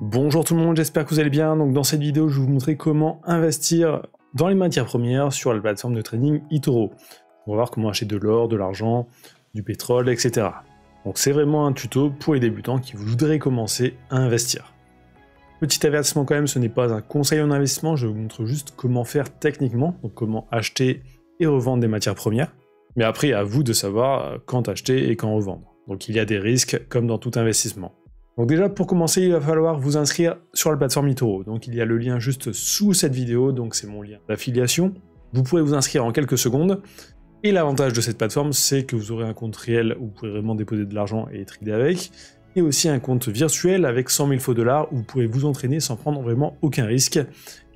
Bonjour tout le monde, j'espère que vous allez bien. Donc dans cette vidéo, je vais vous montrer comment investir dans les matières premières sur la plateforme de trading eToro. On va voir comment acheter de l'or, de l'argent, du pétrole, etc. Donc c'est vraiment un tuto pour les débutants qui voudraient commencer à investir. Petit avertissement quand même, ce n'est pas un conseil en investissement, je vous montre juste comment faire techniquement, donc comment acheter et revendre des matières premières. Mais après, à vous de savoir quand acheter et quand revendre. Donc il y a des risques comme dans tout investissement. Donc déjà, pour commencer, il va falloir vous inscrire sur la plateforme eToro. Donc il y a le lien juste sous cette vidéo, donc c'est mon lien d'affiliation. Vous pourrez vous inscrire en quelques secondes. Et l'avantage de cette plateforme, c'est que vous aurez un compte réel où vous pourrez vraiment déposer de l'argent et trader avec. Et aussi un compte virtuel avec 100 000 faux dollars où vous pourrez vous entraîner sans prendre vraiment aucun risque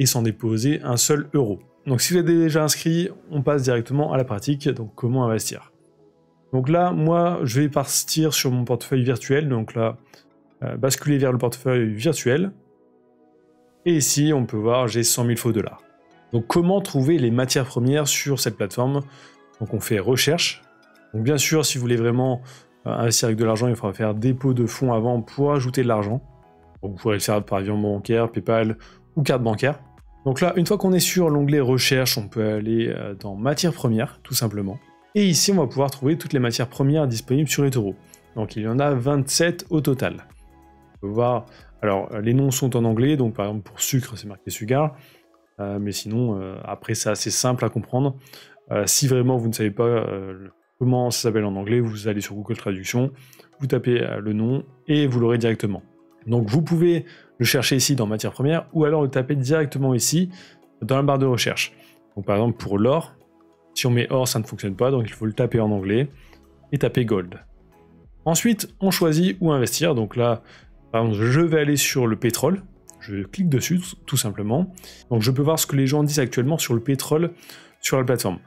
et sans déposer un seul euro. Donc si vous êtes déjà inscrit, on passe directement à la pratique, donc comment investir. Donc là, moi, je vais partir sur mon portefeuille virtuel, donc là, basculer vers le portefeuille virtuel. Et ici, on peut voir, j'ai 100 000 faux dollars. Donc comment trouver les matières premières sur cette plateforme? Donc on fait recherche. Donc bien sûr, si vous voulez vraiment investir avec de l'argent, il faudra faire dépôt de fonds avant pour ajouter de l'argent. Vous pourrez le faire par virement bancaire, PayPal ou carte bancaire. Donc là, une fois qu'on est sur l'onglet recherche, on peut aller dans matières premières, tout simplement. Et ici, on va pouvoir trouver toutes les matières premières disponibles sur eToro. Donc il y en a 27 au total. On peut voir, alors les noms sont en anglais, donc par exemple pour sucre, c'est marqué sugar. Mais sinon, après, c'est assez simple à comprendre. Si vraiment vous ne savez pas comment ça s'appelle en anglais, vous allez sur Google Traduction, vous tapez le nom et vous l'aurez directement. Donc vous pouvez le chercher ici dans matières premières ou alors le taper directement ici dans la barre de recherche. Donc par exemple pour l'or, si on met or ça ne fonctionne pas, donc il faut le taper en anglais et taper gold. Ensuite on choisit où investir, donc là par exemple je vais aller sur le pétrole, je clique dessus tout simplement. Donc je peux voir ce que les gens disent actuellement sur le pétrole sur la plateforme.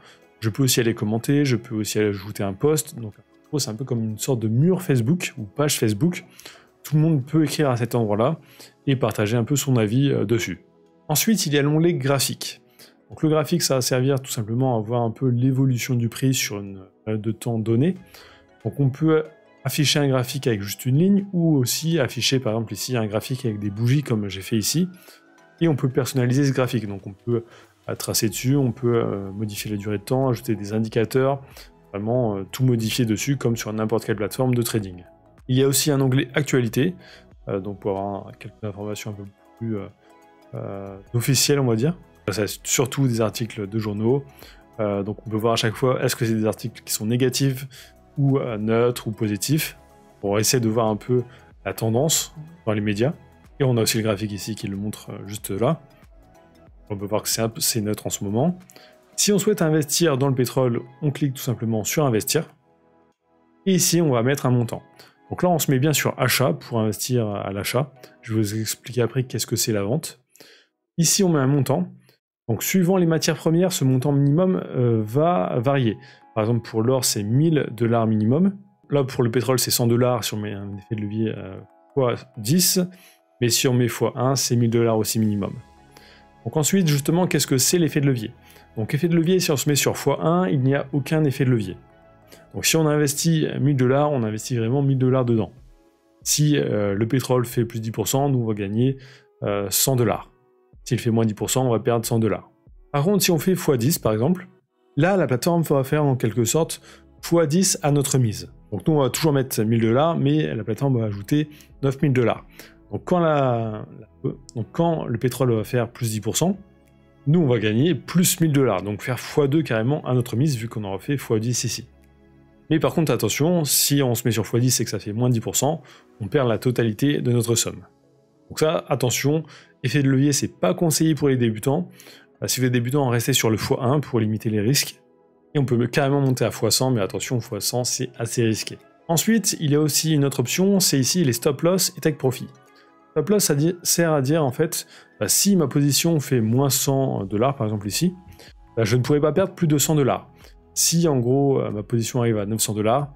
Je peux aussi aller commenter, je peux aussi aller ajouter un post. Donc c'est un peu comme une sorte de mur Facebook ou page Facebook. Tout le monde peut écrire à cet endroit-là et partager un peu son avis dessus. Ensuite, il y a l'onglet graphique. Donc le graphique, ça va servir tout simplement à voir un peu l'évolution du prix sur une période de temps donnée. Donc on peut afficher un graphique avec juste une ligne ou aussi afficher par exemple ici un graphique avec des bougies comme j'ai fait ici. Et on peut personnaliser ce graphique. Donc on peut tracer dessus, on peut modifier la durée de temps, ajouter des indicateurs, vraiment tout modifier dessus comme sur n'importe quelle plateforme de trading. Il y a aussi un onglet actualité, donc pour avoir quelques informations un peu plus officielles on va dire. Ça, c'est surtout des articles de journaux, donc on peut voir à chaque fois est-ce que c'est des articles qui sont négatifs ou neutres ou positifs, pour essayer de voir un peu la tendance dans les médias. Et on a aussi le graphique ici qui le montre juste là. On peut voir que c'est neutre en ce moment. Si on souhaite investir dans le pétrole, on clique tout simplement sur investir. Et ici, on va mettre un montant. Donc là, on se met bien sur achat pour investir à l'achat. Je vais vous expliquer après qu'est-ce que c'est la vente. Ici, on met un montant. Donc suivant les matières premières, ce montant minimum va varier. Par exemple, pour l'or, c'est 1000 $ minimum. Là, pour le pétrole, c'est 100 $. Si on met un effet de levier x10. Mais si on met x1, c'est 1000 $ aussi minimum. Donc ensuite, justement, qu'est-ce que c'est l'effet de levier? Donc effet de levier, si on se met sur x1, il n'y a aucun effet de levier. Donc si on investit 1000 $, on investit vraiment 1000 $ dedans. Si le pétrole fait plus 10%, nous on va gagner 100 $. S'il fait moins 10%, on va perdre 100 $. Par contre, si on fait x10 par exemple, là la plateforme va faire en quelque sorte x10 à notre mise. Donc nous on va toujours mettre 1000 $, mais la plateforme va ajouter 9000 $. Donc quand le pétrole va faire plus 10%, nous on va gagner plus 1000 $, donc faire x2 carrément à notre mise vu qu'on aura fait x10 ici. Mais par contre attention, si on se met sur x10 et que ça fait moins 10%, on perd la totalité de notre somme. Donc ça, attention, effet de levier c'est pas conseillé pour les débutants. Si vous êtes débutant, restez sur le x1 pour limiter les risques. Et on peut carrément monter à x100, mais attention, x100 c'est assez risqué. Ensuite, il y a aussi une autre option, c'est ici les stop loss et take profit. Stop loss, ça sert à dire en fait, si ma position fait moins 100 $, par exemple ici, je ne pourrai pas perdre plus de 100 $. Si en gros ma position arrive à 900 $,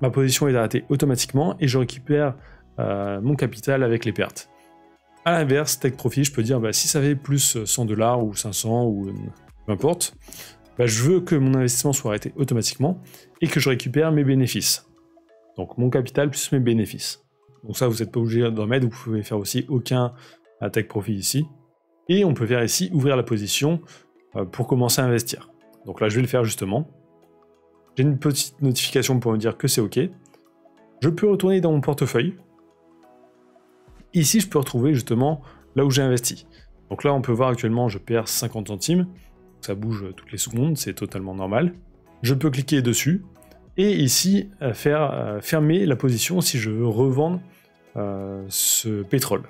ma position est arrêtée automatiquement et je récupère mon capital avec les pertes. A l'inverse, take profit, je peux dire si ça fait plus 100 $ ou 500 ou peu importe, je veux que mon investissement soit arrêté automatiquement et que je récupère mes bénéfices. Donc mon capital plus mes bénéfices. Donc ça, vous n'êtes pas obligé d'en mettre, vous pouvez faire aussi aucun take profit ici. Et on peut faire ici ouvrir la position pour commencer à investir. Donc là, je vais le faire justement. J'ai une petite notification pour me dire que c'est OK. Je peux retourner dans mon portefeuille. Ici, je peux retrouver justement là où j'ai investi. Donc là, on peut voir actuellement, je perds 50 centimes. Ça bouge toutes les secondes, c'est totalement normal. Je peux cliquer dessus et ici faire fermer la position si je veux revendre ce pétrole.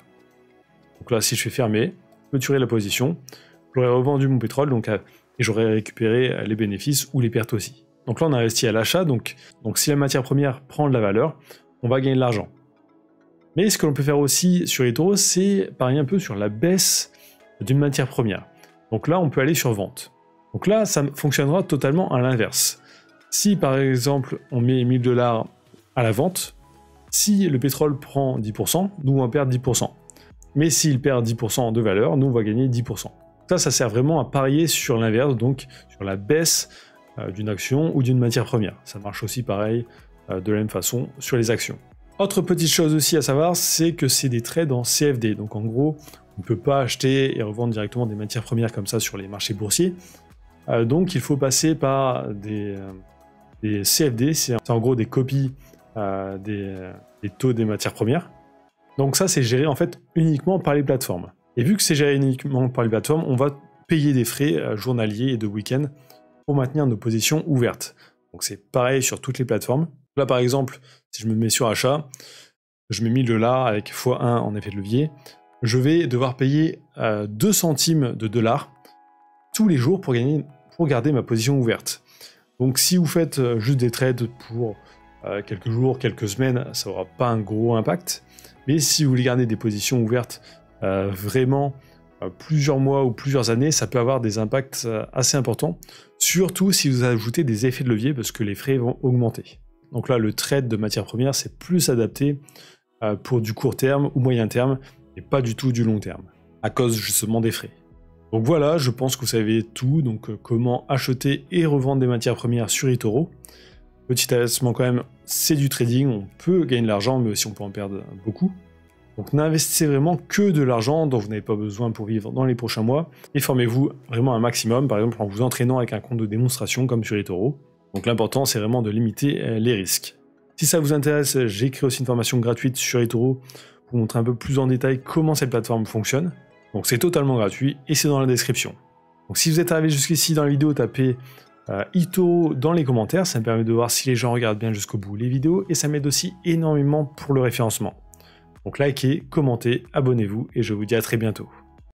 Donc là, si je fais fermer, clôturer la position, j'aurais revendu mon pétrole donc, et j'aurais récupéré les bénéfices ou les pertes aussi. Donc là, on a investi à l'achat, donc si la matière première prend de la valeur, on va gagner de l'argent. Mais ce que l'on peut faire aussi sur eToro, c'est parier un peu sur la baisse d'une matière première. Donc là, on peut aller sur vente. Donc là, ça fonctionnera totalement à l'inverse. Si par exemple, on met 1000 $ à la vente, si le pétrole prend 10%, nous on va perdre 10%. Mais s'il perd 10% de valeur, nous on va gagner 10%. Ça sert vraiment à parier sur l'inverse, donc sur la baisse d'une action ou d'une matière première. Ça marche aussi pareil, de la même façon, sur les actions. Autre petite chose aussi à savoir, c'est que c'est des trades en CFD. Donc en gros, on ne peut pas acheter et revendre directement des matières premières comme ça sur les marchés boursiers. Donc il faut passer par des CFD, c'est en gros des copies des taux des matières premières. Donc ça, c'est géré en fait uniquement par les plateformes. Et vu que c'est géré uniquement par les plateformes, on va payer des frais journaliers et de week-end pour maintenir nos positions ouvertes. Donc c'est pareil sur toutes les plateformes. Là par exemple, si je me mets sur achat, je mets 1000 $ avec x1 en effet de levier, je vais devoir payer 2 centimes de dollars tous les jours pour garder ma position ouverte. Donc si vous faites juste des trades pour quelques jours, quelques semaines, ça n'aura pas un gros impact. Mais si vous voulez garder des positions ouvertes vraiment plusieurs mois ou plusieurs années, ça peut avoir des impacts assez importants, surtout si vous ajoutez des effets de levier parce que les frais vont augmenter. Donc là, le trade de matières premières, c'est plus adapté pour du court terme ou moyen terme et pas du tout du long terme, à cause justement des frais. Donc voilà, je pense que vous savez tout, donc comment acheter et revendre des matières premières sur eToro. Petit avertissement quand même, c'est du trading, on peut gagner de l'argent, mais aussi on peut en perdre beaucoup. Donc n'investissez vraiment que de l'argent dont vous n'avez pas besoin pour vivre dans les prochains mois, et formez-vous vraiment un maximum, par exemple en vous entraînant avec un compte de démonstration comme sur eToro. Donc l'important c'est vraiment de limiter les risques. Si ça vous intéresse, j'ai créé aussi une formation gratuite sur eToro pour vous montrer un peu plus en détail comment cette plateforme fonctionne. Donc c'est totalement gratuit et c'est dans la description. Donc si vous êtes arrivé jusqu'ici dans la vidéo, tapez eToro dans les commentaires, ça me permet de voir si les gens regardent bien jusqu'au bout les vidéos et ça m'aide aussi énormément pour le référencement. Donc likez, commentez, abonnez-vous et je vous dis à très bientôt.